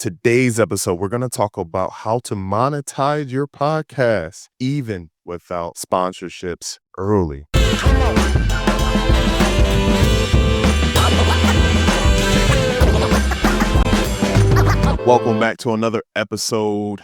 Today's episode, we're going to talk about how to monetize your podcast even without sponsorships early. Welcome back to another episode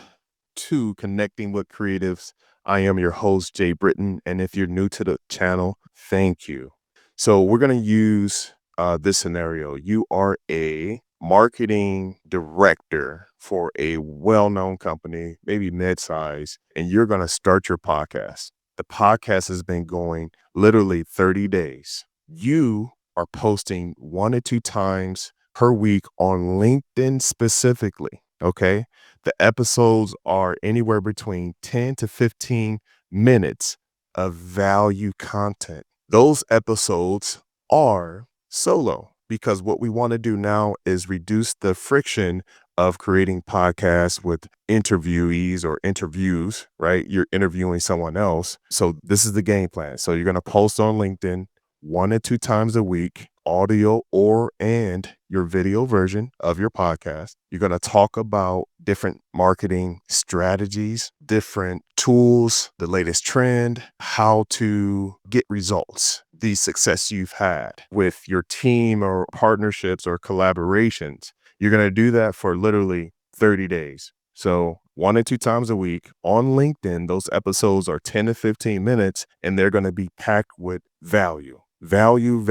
to Connecting with Creatives. I am your host, Jay Britton, and if you're new to the channel, thank you. So we're going to use this scenario. You are a marketing director for a well-known company, maybe mid-size, and you're going to start your podcast. The podcast has been going literally 30 days. You are posting 1 to 2 times per week on LinkedIn specifically, okay? The episodes are anywhere between 10 to 15 minutes of value content. Those episodes are solo because what we want to do now is reduce the friction of creating podcasts with interviewees or interviews, right? You're interviewing someone else. So this is the game plan. So you're going to post on LinkedIn 1 to 2 times a week, audio and your video version of your podcast. You're going to talk about different marketing strategies, different tools, the latest trend, how to get results, the success you've had with your team or partnerships or collaborations. You're going to do that for literally 30 days. So 1 to 2 times a week on LinkedIn, those episodes are 10 to 15 minutes, and they're going to be packed with value. Value,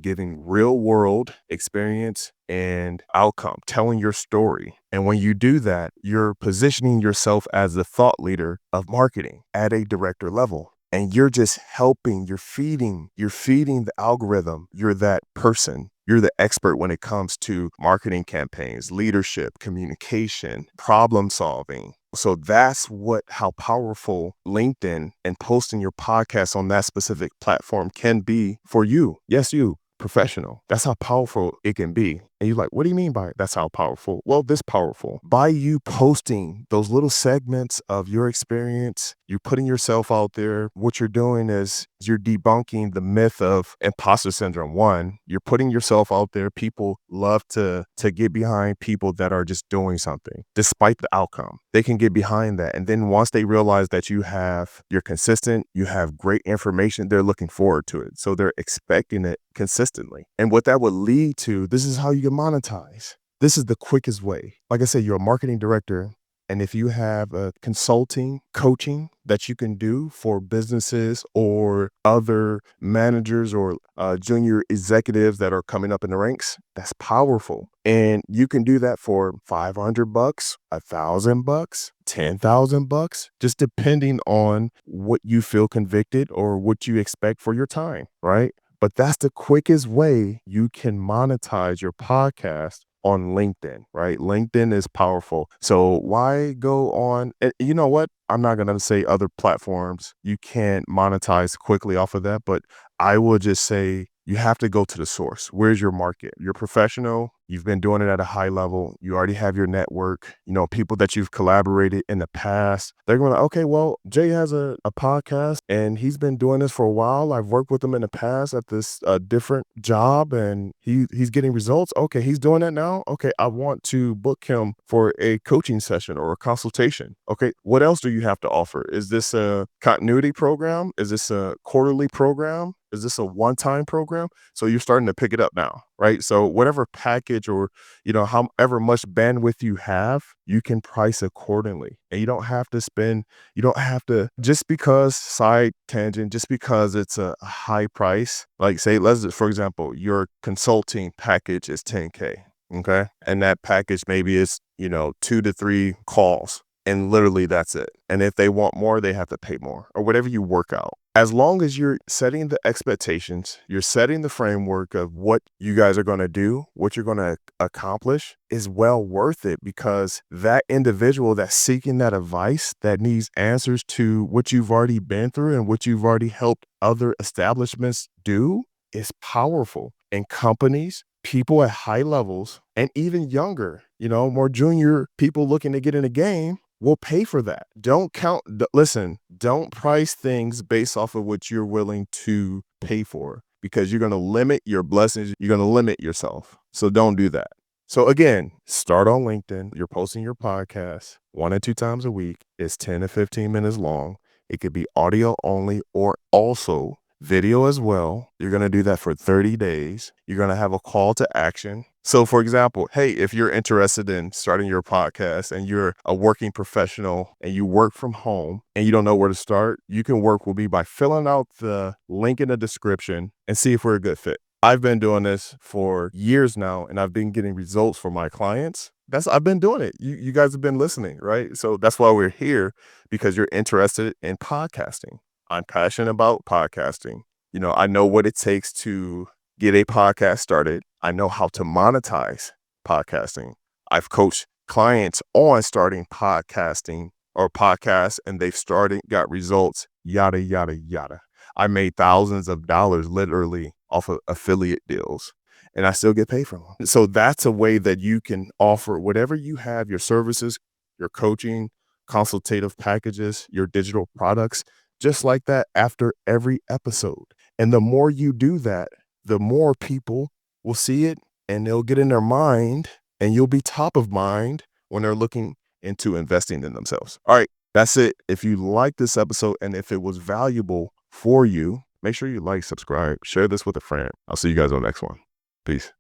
giving real world experience and outcome, telling your story. And when you do that, you're positioning yourself as the thought leader of marketing at a director level. And you're just helping, you're feeding the algorithm. You're that person. You're the expert when it comes to marketing campaigns, leadership, communication, problem solving. So that's how powerful LinkedIn and posting your podcast on that specific platform can be for you. Yes, you, professional. That's how powerful it can be. And you're like, what do you mean by that's how powerful? Well, this powerful. By you posting those little segments of your experience, you're putting yourself out there. What you're doing is you're debunking the myth of imposter syndrome. One, you're putting yourself out there. People love to get behind people that are just doing something despite the outcome. They can get behind that. And then once they realize that you're consistent, you have great information, they're looking forward to it. So they're expecting it consistently. And what that would lead to, this is how you can monetize. This is the quickest way. Like I said, you're a marketing director. And if you have a consulting, coaching that you can do for businesses or other managers or junior executives that are coming up in the ranks, that's powerful. And you can do that for $500, $1,000, $10,000, just depending on what you feel convicted or what you expect for your time, right? But that's the quickest way you can monetize your podcast on LinkedIn, right? LinkedIn is powerful. So why go on? And you know what? I'm not going to say other platforms you can't monetize quickly off of that, but I will just say you have to go to the source. Where's your market? You're professional. You've been doing it at a high level. You already have your network, people that you've collaborated in the past. They're going to, okay, well, Jay has a podcast and he's been doing this for a while. I've worked with him in the past at this different job and he's getting results. Okay, he's doing that now. Okay, I want to book him for a coaching session or a consultation. Okay, what else do you have to offer? Is this a continuity program? Is this a quarterly program? Is this a one-time program? So you're starting to pick it up now, right? So whatever package or, however much bandwidth you have, you can price accordingly. And you don't have to, just because just because it's a high price, like say, for example, your consulting package is $10K, okay? And that package maybe is, 2 to 3 calls. And literally that's it. And if they want more, they have to pay more or whatever you work out. As long as you're setting the expectations, you're setting the framework of what you guys are going to do, what you're going to accomplish is well worth it, because that individual that's seeking that advice, that needs answers to what you've already been through and what you've already helped other establishments do is powerful. And companies, people at high levels, and even younger, more junior people looking to get in the game will pay for that. Don't price things based off of what you're willing to pay for, because you're going to limit your blessings. You're going to limit yourself. So don't do that. So again, start on LinkedIn. You're posting your podcast 1 or 2 times a week. It's 10 to 15 minutes long. It could be audio only or also video as well. You're going to do that for 30 days. You're going to have a call to action. So for example, hey, if you're interested in starting your podcast and you're a working professional and you work from home and you don't know where to start, you can work with me by filling out the link in the description and see if we're a good fit. I've been doing this for years now, and I've been getting results for my clients. I've been doing it. You guys have been listening, right? So that's why we're here, because you're interested in podcasting. I'm passionate about podcasting. I know what it takes to get a podcast started. I know how to monetize podcasting. I've coached clients on starting podcasting or podcasts, and they've got results, yada, yada, yada. I made thousands of dollars literally off of affiliate deals, and I still get paid from them. So that's a way that you can offer whatever you have, your services, your coaching, consultative packages, your digital products, just like that after every episode. And the more you do that, the more people will see it and they'll get in their mind, and you'll be top of mind when they're looking into investing in themselves. All right, that's it. If you like this episode and if it was valuable for you, make sure you like, subscribe, share this with a friend. I'll see you guys on the next one. Peace.